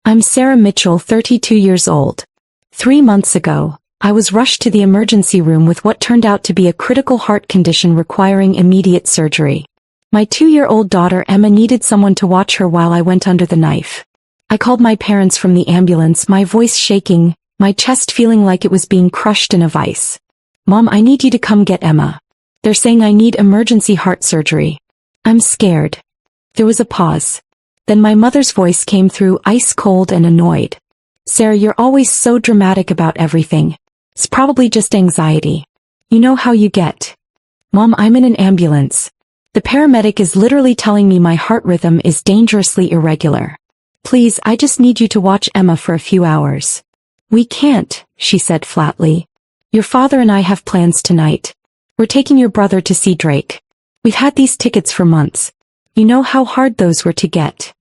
I'm Sarah Mitchell, 32 years old. 3 months ago, I was rushed to the emergency room with what turned out to be a critical heart condition requiring immediate surgery. My 2-year-old daughter Emma needed someone to watch her while I went under the knife. I called my parents from the ambulance, my voice shaking, my chest feeling like it was being crushed in a vice. "Mom, I need you to come get Emma. They're saying I need emergency heart surgery." "I'm scared." There was a pause. Then my mother's voice came through, ice cold and annoyed. "Sarah, you're always so dramatic about everything. It's probably just anxiety. You know how you get." "Mom, I'm in an ambulance. The paramedic is literally telling me my heart rhythm is dangerously irregular. Please, I just need you to watch Emma for a few hours." "We can't," she said flatly. "Your father and I have plans tonight. We're taking your brother to see Drake. We've had these tickets for months. You know how hard those were to get."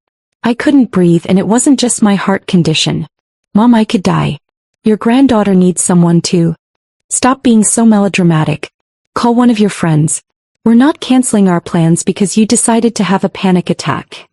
I couldn't breathe, and it wasn't just my heart condition. "Mom, I could die. Your granddaughter needs someone too. Stop being so melodramatic. Call one of your friends. We're not canceling our plans because you decided to have a panic attack."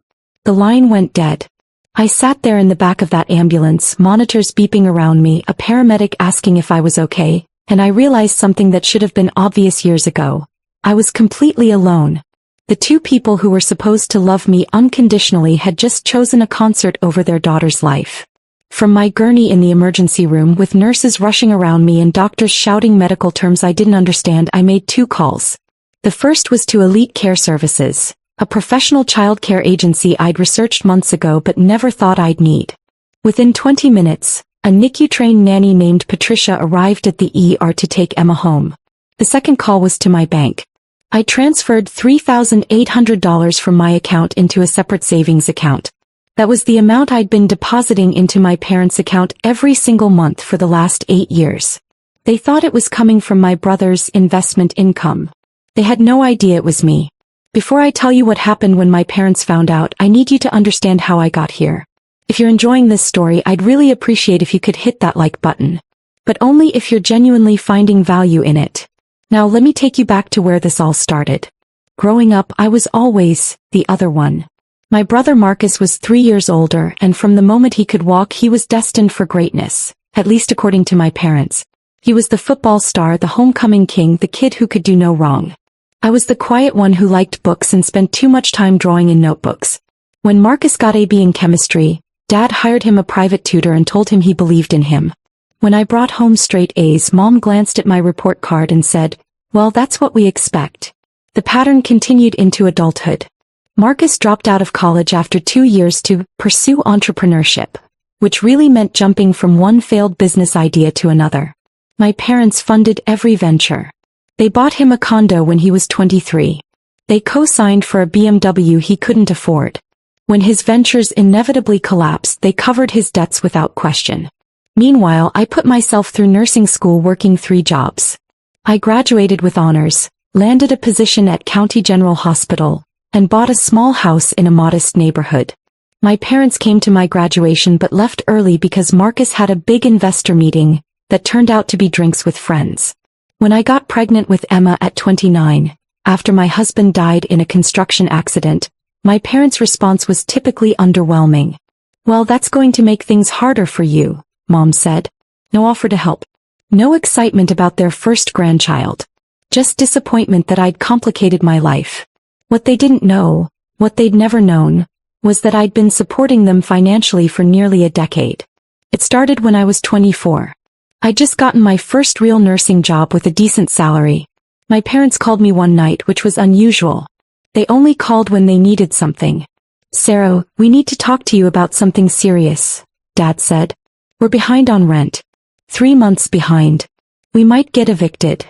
The line went dead. I sat there in the back of that ambulance, monitors beeping around me, a paramedic asking if I was okay, and I realized something that should have been obvious years ago. I was completely alone. The 2 people who were supposed to love me unconditionally had just chosen a concert over their daughter's life. From my gurney in the emergency room with nurses rushing around me and doctors shouting medical terms I didn't understand, I made 2 calls. The first was to Elite Care Services, a professional childcare agency I'd researched months ago but never thought I'd need. Within 20 minutes, a NICU-trained nanny named Patricia arrived at the ER to take Emma home. The second call was to my bank. I transferred $3,800 from my account into a separate savings account. That was the amount I'd been depositing into my parents' account every single month for the last 8 years. They thought it was coming from my brother's investment income. They had no idea it was me. Before I tell you what happened when my parents found out, I need you to understand how I got here. If you're enjoying this story, I'd really appreciate if you could hit that like button. But only if you're genuinely finding value in it. Now let me take you back to where this all started. Growing up, I was always the other one. My brother Marcus was 3 years older, and from the moment he could walk he was destined for greatness, at least according to my parents. He was the football star, the homecoming king, the kid who could do no wrong. I was the quiet one who liked books and spent too much time drawing in notebooks. When Marcus got a B in chemistry, Dad hired him a private tutor and told him he believed in him. When I brought home straight A's, Mom glanced at my report card and said, "Well, that's what we expect." The pattern continued into adulthood. Marcus dropped out of college after 2 years to pursue entrepreneurship, which really meant jumping from one failed business idea to another. My parents funded every venture. They bought him a condo when he was 23. They co-signed for a BMW he couldn't afford. When his ventures inevitably collapsed, they covered his debts without question. Meanwhile, I put myself through nursing school working 3 jobs. I graduated with honors, landed a position at County General Hospital, and bought a small house in a modest neighborhood. My parents came to my graduation but left early because Marcus had a big investor meeting that turned out to be drinks with friends. When I got pregnant with Emma at 29, after my husband died in a construction accident, my parents' response was typically underwhelming. "Well, that's going to make things harder for you," Mom said. No offer to help. No excitement about their first grandchild. Just disappointment that I'd complicated my life. What they didn't know, what they'd never known, was that I'd been supporting them financially for nearly a decade. It started when I was 24. I'd just gotten my first real nursing job with a decent salary. My parents called me one night, which was unusual. They only called when they needed something. "Sarah, we need to talk to you about something serious," Dad said. "We're behind on rent. 3 months behind. We might get evicted."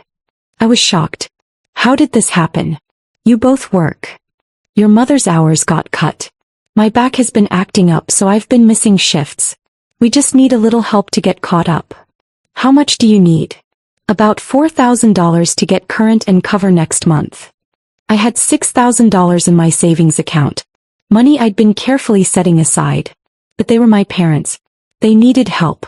I was shocked. "How did this happen? You both work. Your mother's hours got cut. My back has been acting up, so I've been missing shifts. We just need a little help to get caught up." "How much do you need?" "About $4,000 to get current and cover next month." I had $6,000 in my savings account. Money I'd been carefully setting aside. But they were my parents. They needed help.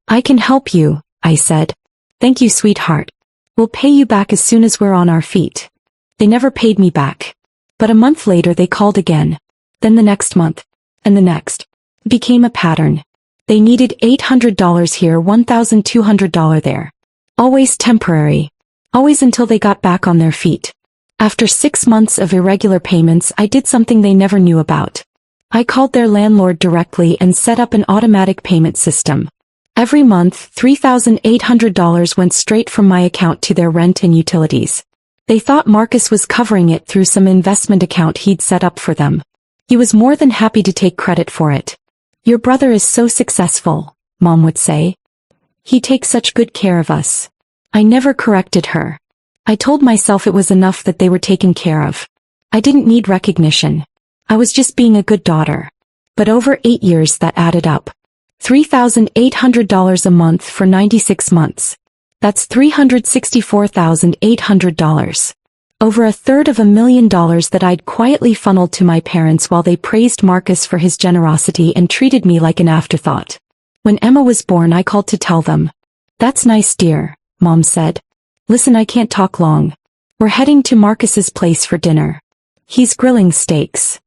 "I can help you," I said. "Thank you, sweetheart. We'll pay you back as soon as we're on our feet." They never paid me back. But a month later they called again. Then the next month. And the next. Became a pattern. They needed $800 here, $1,200 there. Always temporary. Always until they got back on their feet. After 6 months of irregular payments, I did something they never knew about. I called their landlord directly and set up an automatic payment system. Every month, $3,800 went straight from my account to their rent and utilities. They thought Marcus was covering it through some investment account he'd set up for them. He was more than happy to take credit for it. "Your brother is so successful," Mom would say. "He takes such good care of us." I never corrected her. I told myself it was enough that they were taken care of. I didn't need recognition. I was just being a good daughter. But over 8 years that added up. $3,800 a month for 96 months. That's $364,800. Over $250,000 that I'd quietly funneled to my parents while they praised Marcus for his generosity and treated me like an afterthought. When Emma was born, I called to tell them. "That's nice, dear," Mom said. "Listen, I can't talk long. We're heading to Marcus's place for dinner. He's grilling steaks."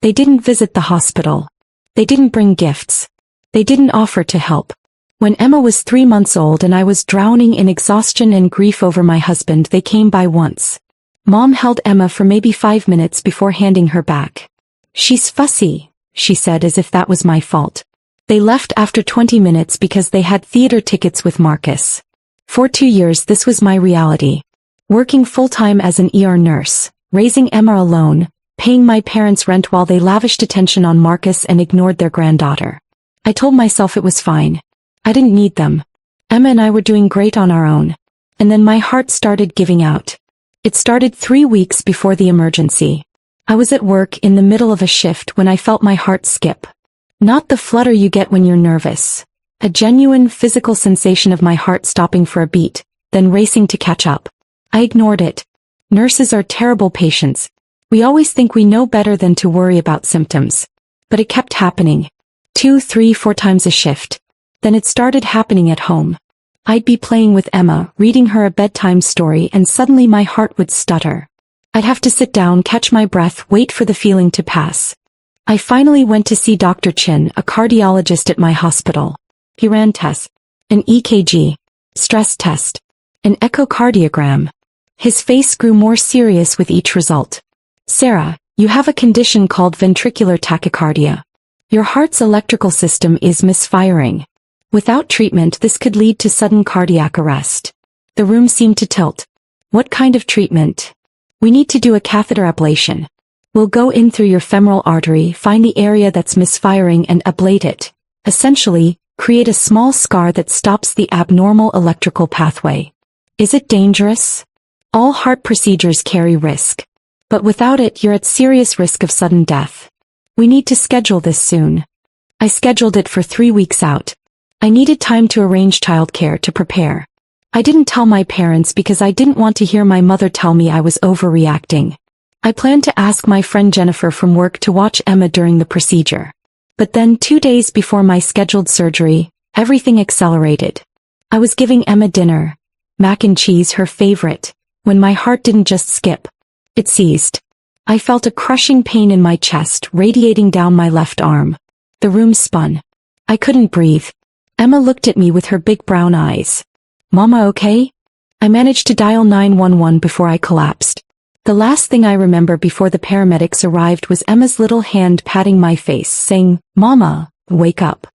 They didn't visit the hospital. They didn't bring gifts. They didn't offer to help. When Emma was 3 months old and I was drowning in exhaustion and grief over my husband, they came by once. Mom held Emma for maybe 5 minutes before handing her back. "She's fussy," she said, as if that was my fault. They left after 20 minutes because they had theater tickets with Marcus. For 2 years this was my reality. Working full-time as an ER nurse, raising Emma alone, paying my parents' rent while they lavished attention on Marcus and ignored their granddaughter. I told myself it was fine. I didn't need them. Emma and I were doing great on our own. And then my heart started giving out. It started 3 weeks before the emergency. I was at work in the middle of a shift when I felt my heart skip. Not the flutter you get when you're nervous. A genuine physical sensation of my heart stopping for a beat, then racing to catch up. I ignored it. Nurses are terrible patients. We always think we know better than to worry about symptoms. But it kept happening. 2, 3, 4 times a shift. Then it started happening at home. I'd be playing with Emma, reading her a bedtime story, and suddenly my heart would stutter. I'd have to sit down, catch my breath, wait for the feeling to pass. I finally went to see Dr. Chin, a cardiologist at my hospital. He ran tests, an EKG, stress test, an echocardiogram. His face grew more serious with each result. "Sarah, you have a condition called ventricular tachycardia. Your heart's electrical system is misfiring. Without treatment, this could lead to sudden cardiac arrest." The room seemed to tilt. "What kind of treatment?" "We need to do a catheter ablation. We'll go in through your femoral artery, find the area that's misfiring and ablate it. Essentially, create a small scar that stops the abnormal electrical pathway." "Is it dangerous?" "All heart procedures carry risk. But without it, you're at serious risk of sudden death. We need to schedule this soon." I scheduled it for 3 weeks out. I needed time to arrange childcare, to prepare. I didn't tell my parents because I didn't want to hear my mother tell me I was overreacting. I planned to ask my friend Jennifer from work to watch Emma during the procedure. But then 2 days before my scheduled surgery, everything accelerated. I was giving Emma dinner, mac and cheese, her favorite, when my heart didn't just skip. It seized. I felt a crushing pain in my chest, radiating down my left arm. The room spun. I couldn't breathe. Emma looked at me with her big brown eyes. "Mama, okay?" I managed to dial 911 before I collapsed. The last thing I remember before the paramedics arrived was Emma's little hand patting my face, saying, "Mama, wake up."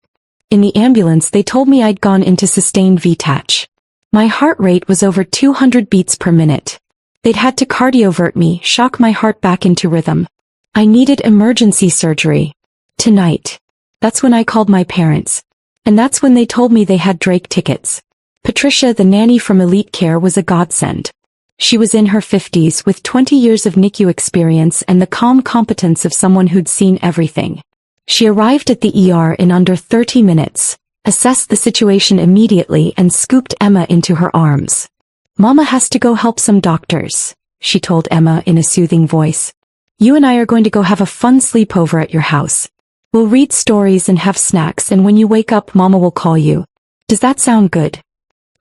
In the ambulance, they told me I'd gone into sustained VTach. My heart rate was over 200 beats per minute. They'd had to cardiovert me, shock my heart back into rhythm. I needed emergency surgery. Tonight. That's when I called my parents. And that's when they told me they had Drake tickets. Patricia, the nanny from Elite Care, was a godsend. She was in her 50s with 20 years of NICU experience and the calm competence of someone who'd seen everything. She arrived at the ER in under 30 minutes, assessed the situation immediately, and scooped Emma into her arms. "Mama has to go help some doctors," she told Emma in a soothing voice. "You and I are going to go have a fun sleepover at your house. We'll read stories and have snacks, and when you wake up, Mama will call you. Does that sound good?"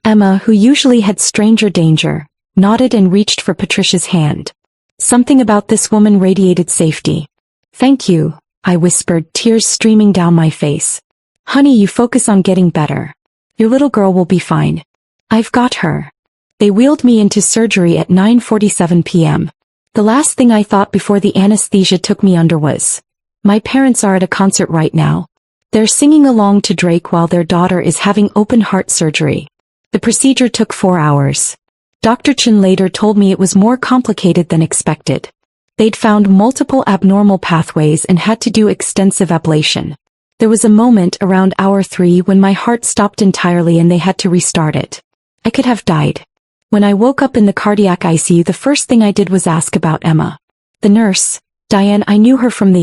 Emma, who usually had stranger danger, nodded and reached for Patricia's hand. Something about this woman radiated safety. "Thank you," I whispered, tears streaming down my face. Honey, you focus on getting better. Your little girl will be fine. I've got her. They wheeled me into surgery at 9:47 p.m. The last thing I thought before the anesthesia took me under was, my parents are at a concert right now. They're singing along to Drake while their daughter is having open heart surgery. The procedure took 4 hours. Dr. Chen later told me it was more complicated than expected. They'd found multiple abnormal pathways and had to do extensive ablation. There was a moment around hour 3 when my heart stopped entirely and they had to restart it. I could have died. When I woke up in the cardiac ICU, the first thing I did was ask about Emma. The nurse, Diane, I knew her from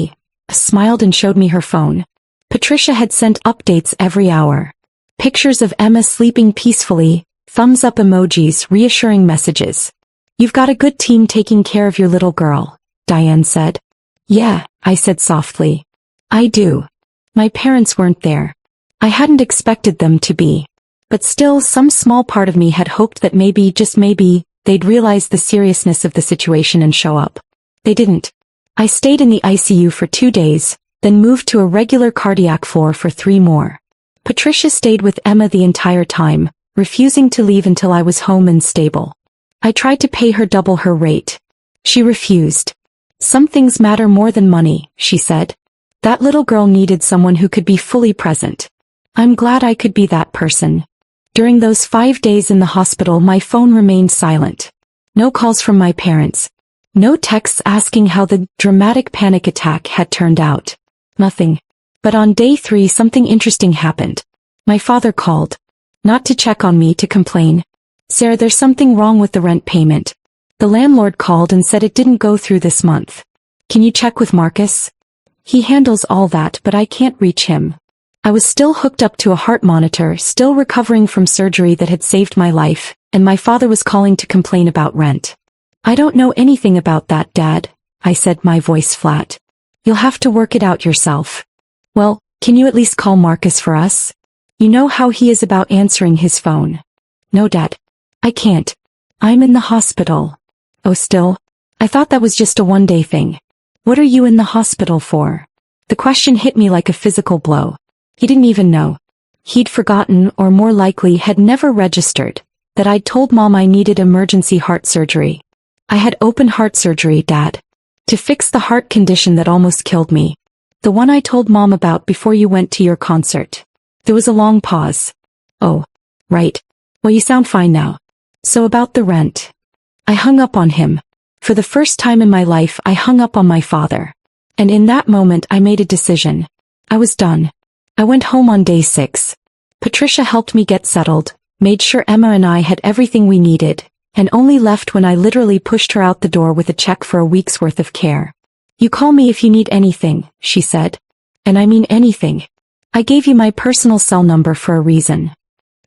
smiled and showed me her phone. Patricia had sent updates every hour. Pictures of Emma sleeping peacefully, thumbs up emojis, reassuring messages. You've got a good team taking care of your little girl, Diane said. Yeah, I said softly. I do. My parents weren't there. I hadn't expected them to be. But still, some small part of me had hoped that maybe, just maybe, they'd realize the seriousness of the situation and show up. They didn't. I stayed in the ICU for 2 days, then moved to a regular cardiac floor for 3 more. Patricia stayed with Emma the entire time, refusing to leave until I was home and stable. I tried to pay her double her rate. She refused. Some things matter more than money, she said. That little girl needed someone who could be fully present. I'm glad I could be that person. During those 5 days in the hospital, my phone remained silent. No calls from my parents. No texts asking how the dramatic panic attack had turned out. Nothing. But on day 3 something interesting happened. My father called. Not to check on me, to complain. Sarah, there's something wrong with the rent payment. The landlord called and said it didn't go through this month. Can you check with Marcus? He handles all that, but I can't reach him. I was still hooked up to a heart monitor, still recovering from surgery that had saved my life, and my father was calling to complain about rent. I don't know anything about that, Dad, I said, my voice flat. You'll have to work it out yourself. Well, can you at least call Marcus for us? You know how he is about answering his phone. No, Dad. I can't. I'm in the hospital. Oh, still? I thought that was just a one-day thing. What are you in the hospital for? The question hit me like a physical blow. He didn't even know. He'd forgotten, or more likely had never registered, that I'd told Mom I needed emergency heart surgery. I had open heart surgery, Dad. To fix the heart condition that almost killed me. The one I told Mom about before you went to your concert. There was a long pause. Oh, right. Well, you sound fine now. So about the rent. I hung up on him. For the first time in my life, I hung up on my father. And in that moment I made a decision. I was done. I went home on day 6. Patricia helped me get settled, made sure Emma and I had everything we needed, and only left when I literally pushed her out the door with a check for a week's worth of care. You call me if you need anything, she said. And I mean anything. I gave you my personal cell number for a reason.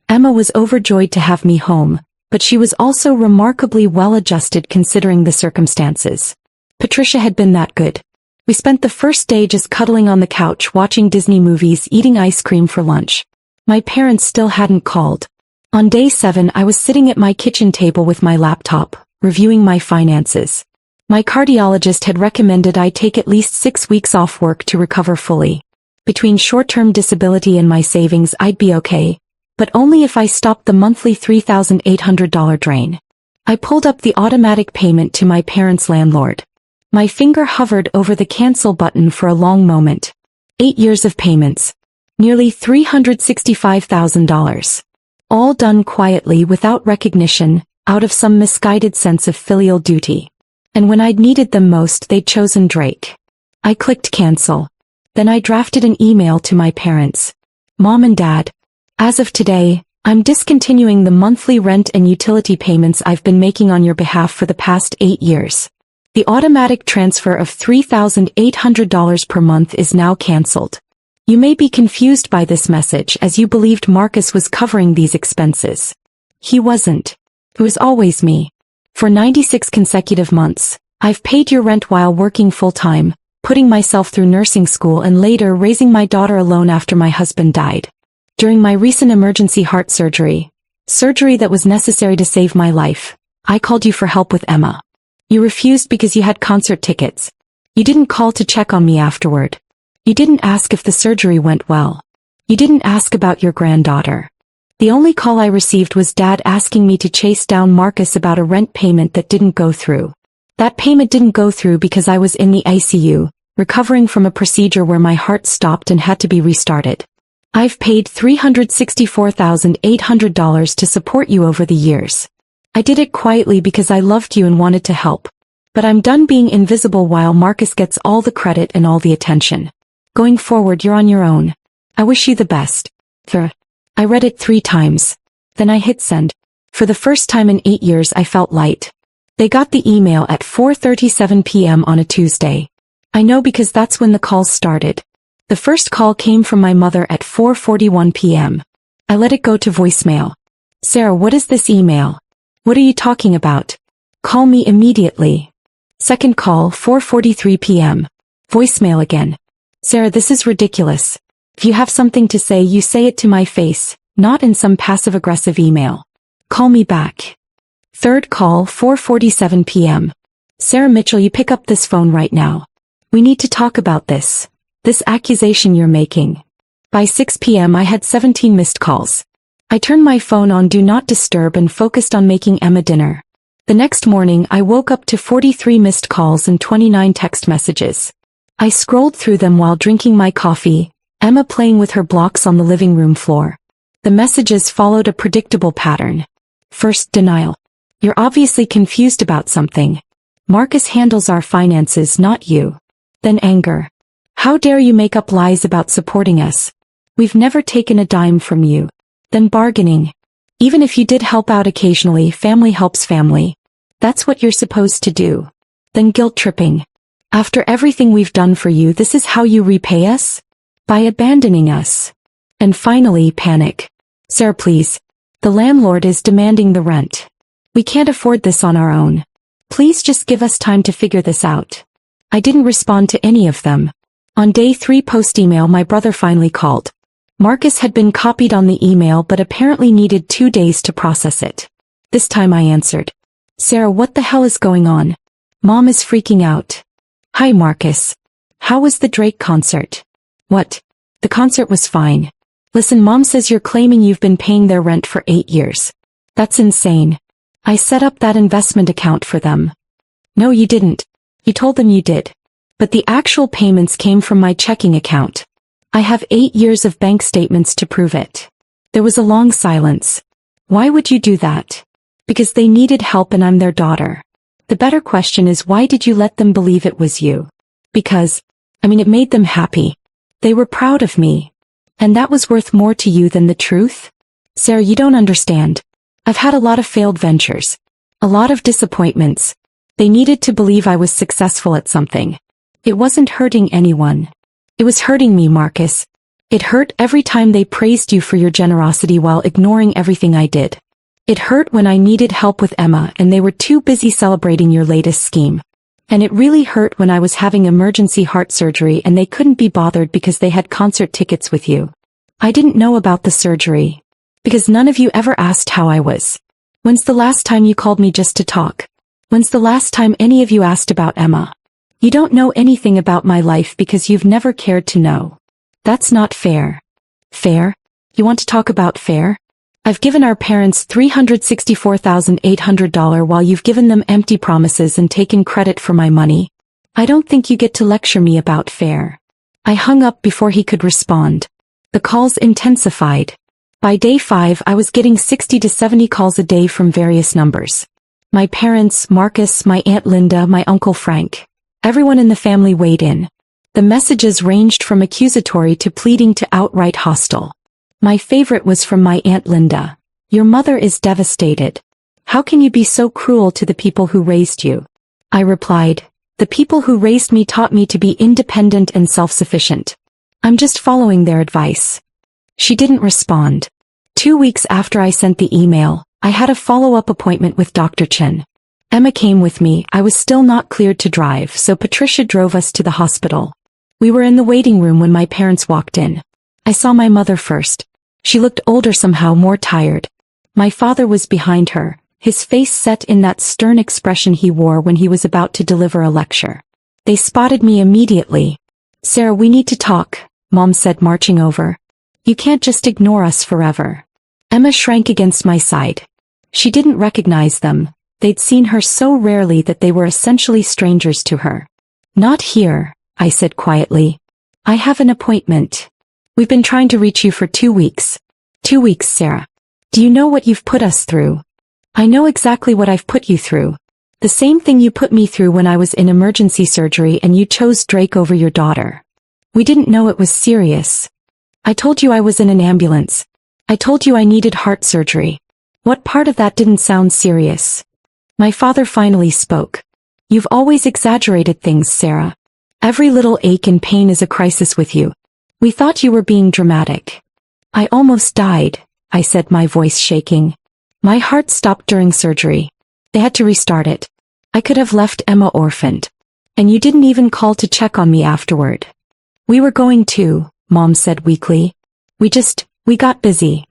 Emma was overjoyed to have me home, but she was also remarkably well-adjusted considering the circumstances. Patricia had been that good. We spent the first day just cuddling on the couch watching Disney movies, eating ice cream for lunch. My parents still hadn't called. On day 7 I was sitting at my kitchen table with my laptop, reviewing my finances. My cardiologist had recommended I take at least 6 weeks off work to recover fully. Between short-term disability and my savings I'd be okay, but only if I stopped the monthly $3,800 drain. I pulled up the automatic payment to my parents' landlord. My finger hovered over the cancel button for a long moment. 8 years of payments. Nearly $365,000. All done quietly without recognition, out of some misguided sense of filial duty. And when I'd needed them most they'd chosen Drake. I clicked cancel. Then I drafted an email to my parents. Mom and Dad. As of today, I'm discontinuing the monthly rent and utility payments I've been making on your behalf for the past 8 years. The automatic transfer of $3,800 per month is now canceled. You may be confused by this message as you believed Marcus was covering these expenses. He wasn't. It was always me. For 96 consecutive months, I've paid your rent while working full-time, putting myself through nursing school and later raising my daughter alone after my husband died. During my recent emergency heart surgery that was necessary to save my life, I called you for help with Emma. You refused because you had concert tickets. You didn't call to check on me afterward. You didn't ask if the surgery went well. You didn't ask about your granddaughter. The only call I received was Dad asking me to chase down Marcus about a rent payment that didn't go through. That payment didn't go through because I was in the ICU, recovering from a procedure where my heart stopped and had to be restarted. I've paid $364,800 to support you over the years. I did it quietly because I loved you and wanted to help. But I'm done being invisible while Marcus gets all the credit and all the attention. Going forward, you're on your own. I wish you the best. I read it 3 times. Then I hit send. For the first time in 8 years I felt light. They got the email at 4:37 p.m. on a Tuesday. I know because that's when the calls started. The first call came from my mother at 4:41 p.m. I let it go to voicemail. Sarah, what is this email? What are you talking about? Call me immediately. Second call, 4:43 p.m. Voicemail again. Sarah, this is ridiculous. If you have something to say, you say it to my face, not in some passive-aggressive email. Call me back. Third call, 4:47 p.m. Sarah Mitchell, you pick up this phone right now. We need to talk about this. This accusation you're making. By 6 p.m. I had 17 missed calls. I turned my phone on Do Not Disturb and focused on making Emma dinner. The next morning I woke up to 43 missed calls and 29 text messages. I scrolled through them while drinking my coffee, Emma playing with her blocks on the living room floor. The messages followed a predictable pattern. First, denial. You're obviously confused about something. Marcus handles our finances, not you. Then anger. How dare you make up lies about supporting us? We've never taken a dime from you. Then bargaining. Even if you did help out occasionally, family helps family. That's what you're supposed to do. Then guilt tripping. After everything we've done for you, this is how you repay us? By abandoning us. And finally, panic. Sarah, please. The landlord is demanding the rent. We can't afford this on our own. Please just give us time to figure this out. I didn't respond to any of them. On day 3 post-email, my brother finally called. Marcus had been copied on the email but apparently needed 2 days to process it. This time I answered. Sarah, what the hell is going on? Mom is freaking out. Hi Marcus. How was the Drake concert? What? The concert was fine. Listen, Mom says you're claiming you've been paying their rent for 8 years. That's insane. I set up that investment account for them. No, you didn't. You told them you did. But the actual payments came from my checking account. I have 8 years of bank statements to prove it. There was a long silence. Why would you do that? Because they needed help and I'm their daughter. The better question is, why did you let them believe it was you? Because, it made them happy. They were proud of me. And that was worth more to you than the truth? Sarah, you don't understand. I've had a lot of failed ventures. A lot of disappointments. They needed to believe I was successful at something. It wasn't hurting anyone. It was hurting me, Marcus. It hurt every time they praised you for your generosity while ignoring everything I did. It hurt when I needed help with Emma and they were too busy celebrating your latest scheme. And it really hurt when I was having emergency heart surgery and they couldn't be bothered because they had concert tickets with you. I didn't know about the surgery. Because none of you ever asked how I was. When's the last time you called me just to talk? When's the last time any of you asked about Emma? You don't know anything about my life because you've never cared to know. That's not fair. Fair? You want to talk about fair? I've given our parents $364,800 while you've given them empty promises and taken credit for my money. I don't think you get to lecture me about fair. I hung up before he could respond. The calls intensified. By day 5 I was getting 60 to 70 calls a day from various numbers. My parents, Marcus, my Aunt Linda, my Uncle Frank. Everyone in the family weighed in. The messages ranged from accusatory to pleading to outright hostile. My favorite was from my Aunt Linda. Your mother is devastated. How can you be so cruel to the people who raised you? I replied, the people who raised me taught me to be independent and self-sufficient. I'm just following their advice. She didn't respond. 2 weeks after I sent the email, I had a follow-up appointment with Dr. Chen. Emma came with me. I was still not cleared to drive, so Patricia drove us to the hospital. We were in the waiting room when my parents walked in. I saw my mother first. She looked older, somehow more tired. My father was behind her, his face set in that stern expression he wore when he was about to deliver a lecture. They spotted me immediately. Sarah, we need to talk, Mom said, marching over. You can't just ignore us forever. Emma shrank against my side. She didn't recognize them. They'd seen her so rarely that they were essentially strangers to her. Not here, I said quietly. I have an appointment. We've been trying to reach you for 2 weeks. 2 weeks, Sarah. Do you know what you've put us through? I know exactly what I've put you through. The same thing you put me through when I was in emergency surgery and you chose Drake over your daughter. We didn't know it was serious. I told you I was in an ambulance. I told you I needed heart surgery. What part of that didn't sound serious? My father finally spoke. You've always exaggerated things, Sarah. Every little ache and pain is a crisis with you. We thought you were being dramatic. I almost died, I said, my voice shaking. My heart stopped during surgery. They had to restart it. I could have left Emma orphaned. And you didn't even call to check on me afterward. We were going to, Mom said weakly. We got busy.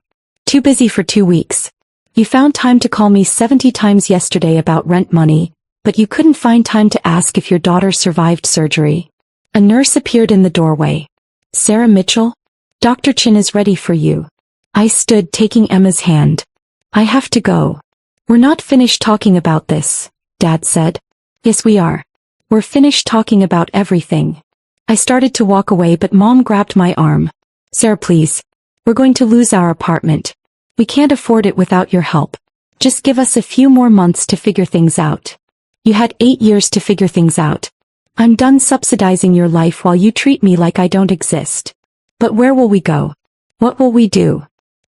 Too busy for 2 weeks. You found time to call me 70 times yesterday about rent money, but you couldn't find time to ask if your daughter survived surgery. A nurse appeared in the doorway. Sarah Mitchell? Dr. Chin is ready for you. I stood, taking Emma's hand. I have to go. We're not finished talking about this, Dad said. Yes, we are. We're finished talking about everything. I started to walk away, but Mom grabbed my arm. Sarah, please. We're going to lose our apartment. We can't afford it without your help. Just give us a few more months to figure things out. You had 8 years to figure things out. I'm done subsidizing your life while you treat me like I don't exist. But where will we go? What will we do?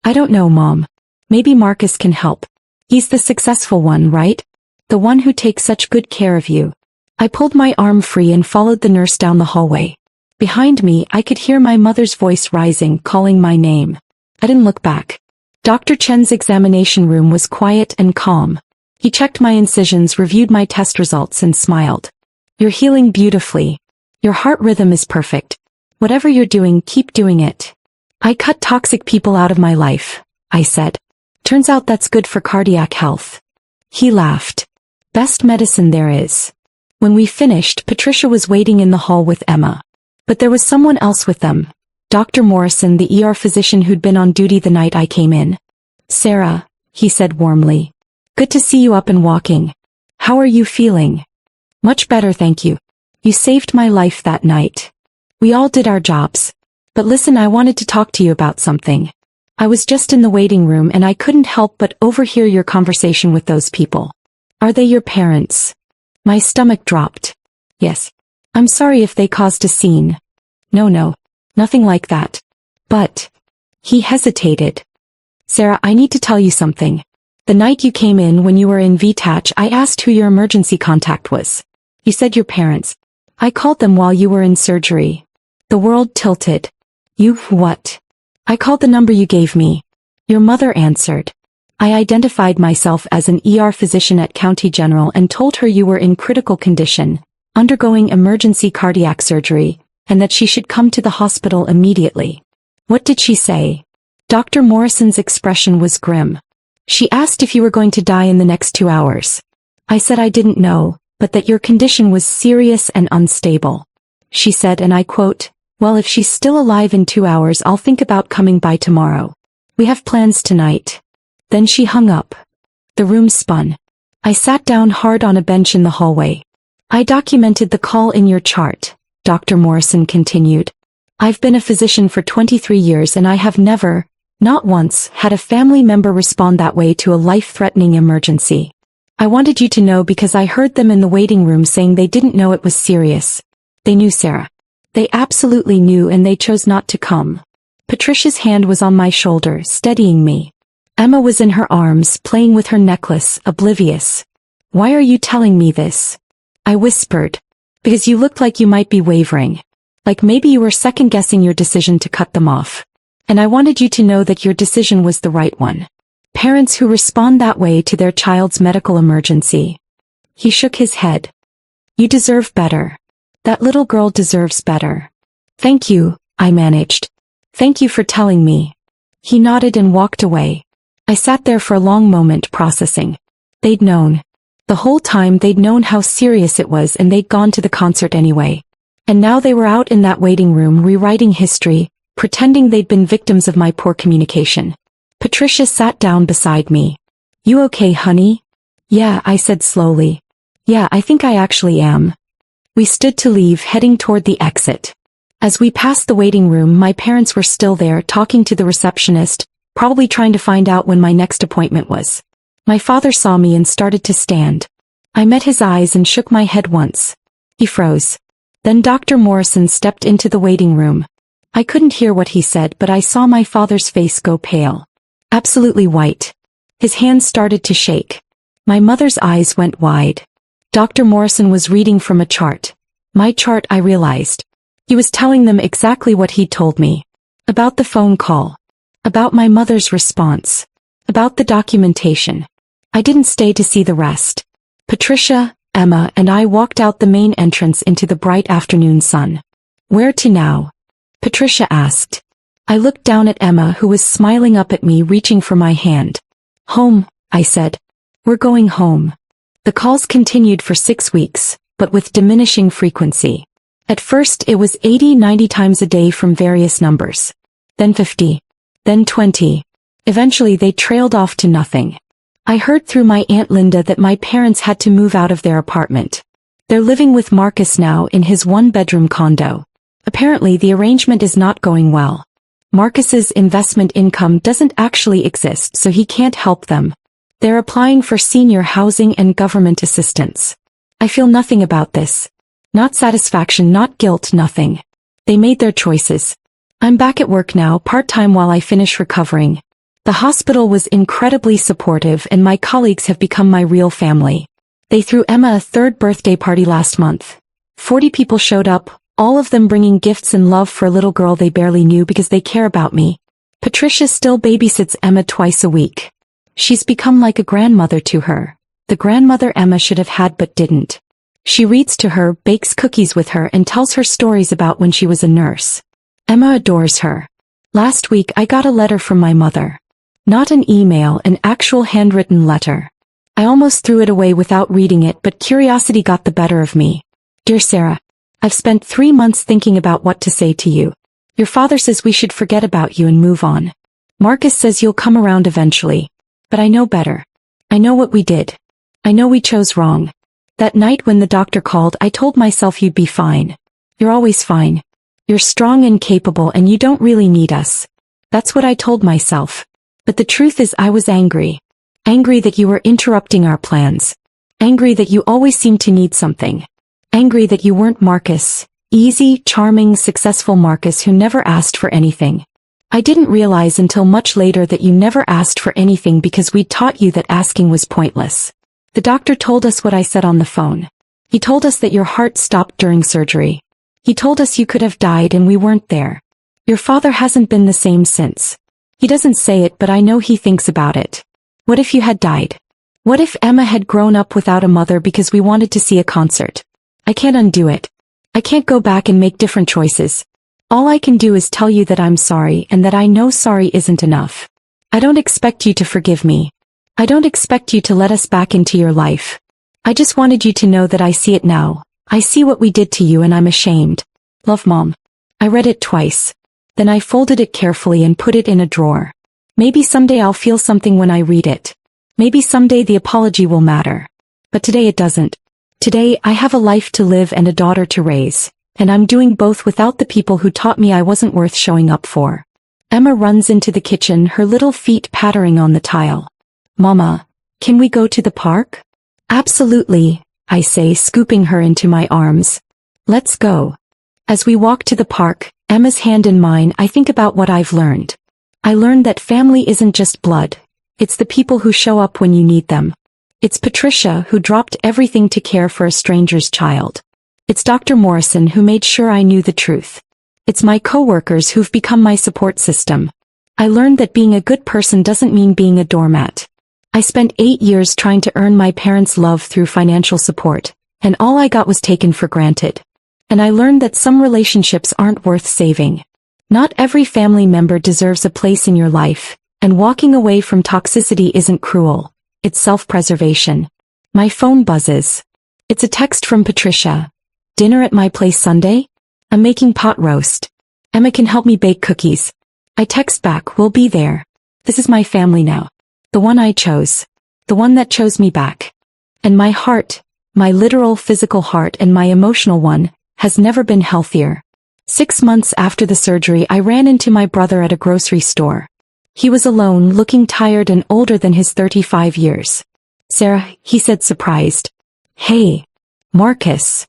I don't know, Mom. Maybe Marcus can help. He's the successful one, right? The one who takes such good care of you. I pulled my arm free and followed the nurse down the hallway. Behind me, I could hear my mother's voice rising, calling my name. I didn't look back. Dr. Chen's examination room was quiet and calm. He checked my incisions, reviewed my test results, and smiled. You're healing beautifully. Your heart rhythm is perfect. Whatever you're doing, keep doing it. I cut toxic people out of my life, I said. Turns out that's good for cardiac health. He laughed. Best medicine there is. When we finished, Patricia was waiting in the hall with Emma. But there was someone else with them. Dr. Morrison, the ER physician who'd been on duty the night I came in. Sarah, he said warmly. Good to see you up and walking. How are you feeling? Much better, thank you. You saved my life that night. We all did our jobs. But listen, I wanted to talk to you about something. I was just in the waiting room and I couldn't help but overhear your conversation with those people. Are they your parents? My stomach dropped. Yes. I'm sorry if they caused a scene. No, nothing like that. But... He hesitated. Sarah, I need to tell you something. The night you came in when you were in VTACH, I asked who your emergency contact was. You said your parents. I called them while you were in surgery. The world tilted. You, what? I called the number you gave me. Your mother answered. I identified myself as an ER physician at County General and told her you were in critical condition, undergoing emergency cardiac surgery, and that she should come to the hospital immediately. What did she say? Dr. Morrison's expression was grim. She asked if you were going to die in the next 2 hours. I said I didn't know, but that your condition was serious and unstable. She said, and I quote, well, if she's still alive in 2 hours, I'll think about coming by tomorrow. We have plans tonight. Then she hung up. The room spun. I sat down hard on a bench in the hallway. I documented the call in your chart, Dr. Morrison continued. I've been a physician for 23 years and I have never, not once, had a family member respond that way to a life-threatening emergency. I wanted you to know because I heard them in the waiting room saying they didn't know it was serious. They knew, Sarah. They absolutely knew, and they chose not to come. Patricia's hand was on my shoulder, steadying me. Emma was in her arms, playing with her necklace, oblivious. Why are you telling me this? I whispered. Because you looked like you might be wavering. Like maybe you were second-guessing your decision to cut them off. And I wanted you to know that your decision was the right one. Parents who respond that way to their child's medical emergency. He shook his head. You deserve better. That little girl deserves better. Thank you, I managed. Thank you for telling me. He nodded and walked away. I sat there for a long moment processing. They'd known. The whole time they'd known how serious it was, and they'd gone to the concert anyway. And now they were out in that waiting room rewriting history, pretending they'd been victims of my poor communication. Patricia sat down beside me. "You okay, honey?" "Yeah," I said slowly. "Yeah, I think I actually am." We stood to leave, heading toward the exit. As we passed the waiting room, my parents were still there, talking to the receptionist, probably trying to find out when my next appointment was. My father saw me and started to stand. I met his eyes and shook my head once. He froze. Then Dr. Morrison stepped into the waiting room. I couldn't hear what he said, but I saw my father's face go pale. Absolutely white. His hands started to shake. My mother's eyes went wide. Dr. Morrison was reading from a chart. My chart, I realized. He was telling them exactly what he'd told me. About the phone call. About my mother's response. About the documentation. I didn't stay to see the rest. Patricia, Emma, and I walked out the main entrance into the bright afternoon sun. "Where to now?" Patricia asked. I looked down at Emma, who was smiling up at me, reaching for my hand. "Home," I said. "We're going home." The calls continued for 6 weeks, but with diminishing frequency. At first it was 80-90 times a day from various numbers. Then 50. Then 20. Eventually they trailed off to nothing. I heard through my Aunt Linda that my parents had to move out of their apartment. They're living with Marcus now in his one-bedroom condo. Apparently the arrangement is not going well. Marcus's investment income doesn't actually exist, so he can't help them. They're applying for senior housing and government assistance. I feel nothing about this. Not satisfaction, not guilt, nothing. They made their choices. I'm back at work now, part-time, while I finish recovering. The hospital was incredibly supportive, and my colleagues have become my real family. They threw Emma a third birthday party last month. 40 people showed up, all of them bringing gifts and love for a little girl they barely knew because they care about me. Patricia still babysits Emma twice a week. She's become like a grandmother to her. The grandmother Emma should have had but didn't. She reads to her, bakes cookies with her, and tells her stories about when she was a nurse. Emma adores her. Last week I got a letter from my mother. Not an email, an actual handwritten letter. I almost threw it away without reading it, but curiosity got the better of me. "Dear Sarah, I've spent 3 months thinking about what to say to you. Your father says we should forget about you and move on. Marcus says you'll come around eventually. But I know better. I know what we did. I know we chose wrong. That night when the doctor called, I told myself you'd be fine. You're always fine. You're strong and capable, and you don't really need us. That's what I told myself. But the truth is I was angry. Angry that you were interrupting our plans. Angry that you always seemed to need something. Angry that you weren't Marcus, easy, charming, successful Marcus who never asked for anything. I didn't realize until much later that you never asked for anything because we'd taught you that asking was pointless. The doctor told us what I said on the phone. He told us that your heart stopped during surgery. He told us you could have died and we weren't there. Your father hasn't been the same since. He doesn't say it, but I know he thinks about it. What if you had died? What if Emma had grown up without a mother because we wanted to see a concert? I can't undo it. I can't go back and make different choices. All I can do is tell you that I'm sorry and that I know sorry isn't enough. I don't expect you to forgive me. I don't expect you to let us back into your life. I just wanted you to know that I see it now. I see what we did to you and I'm ashamed. Love, Mom. I read it twice. Then I folded it carefully and put it in a drawer. Maybe someday I'll feel something when I read it. Maybe someday the apology will matter. But today it doesn't. Today I have a life to live and a daughter to raise, and I'm doing both without the people who taught me I wasn't worth showing up for. Emma runs into the kitchen, her little feet pattering on the tile. Mama, can we go to the park? Absolutely, I say, scooping her into my arms. Let's go. As we walk to the park, Emma's hand in mine, I think about what I've learned. I learned that family isn't just blood. It's the people who show up when you need them. It's Patricia who dropped everything to care for a stranger's child. It's Dr. Morrison who made sure I knew the truth. It's my coworkers who've become my support system. I learned that being a good person doesn't mean being a doormat. I spent 8 years trying to earn my parents' love through financial support, and all I got was taken for granted. And I learned that some relationships aren't worth saving. Not every family member deserves a place in your life, and walking away from toxicity isn't cruel. It's self-preservation. My phone buzzes. It's a text from Patricia. Dinner at my place Sunday? I'm making pot roast. Emma can help me bake cookies. I text back, we'll be there. This is my family now. The one I chose. The one that chose me back. And my heart, my literal physical heart and my emotional one, has never been healthier. 6 months after the surgery, I ran into my brother at a grocery store. He was alone, looking tired and older than his 35 years. Sarah, he said, surprised. Hey, Marcus.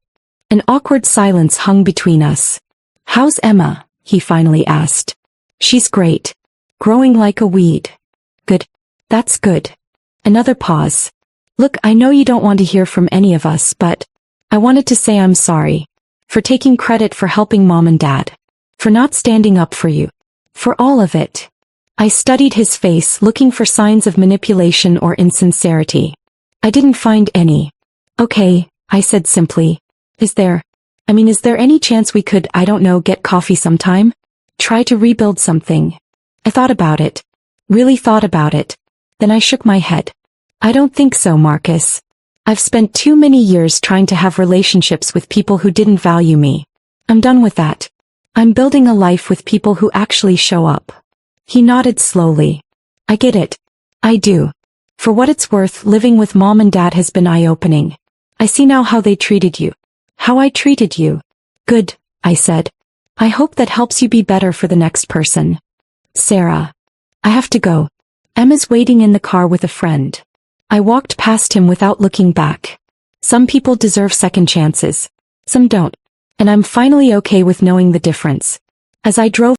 An awkward silence hung between us. How's Emma? He finally asked. She's great. Growing like a weed. Good. That's good. Another pause. Look, I know you don't want to hear from any of us, but I wanted to say I'm sorry. For taking credit for helping Mom and Dad. For not standing up for you. For all of it. I studied his face, looking for signs of manipulation or insincerity. I didn't find any. Okay, I said simply. Is there any chance we could, I don't know, get coffee sometime? Try to rebuild something. I thought about it. Really thought about it. Then I shook my head. I don't think so, Marcus. I've spent too many years trying to have relationships with people who didn't value me. I'm done with that. I'm building a life with people who actually show up. He nodded slowly. I get it. I do. For what it's worth, living with Mom and Dad has been eye-opening. I see now how they treated you. How I treated you. Good, I said. I hope that helps you be better for the next person. Sarah. I have to go. Emma's waiting in the car with a friend. I walked past him without looking back. Some people deserve second chances. Some don't. And I'm finally okay with knowing the difference. As I drove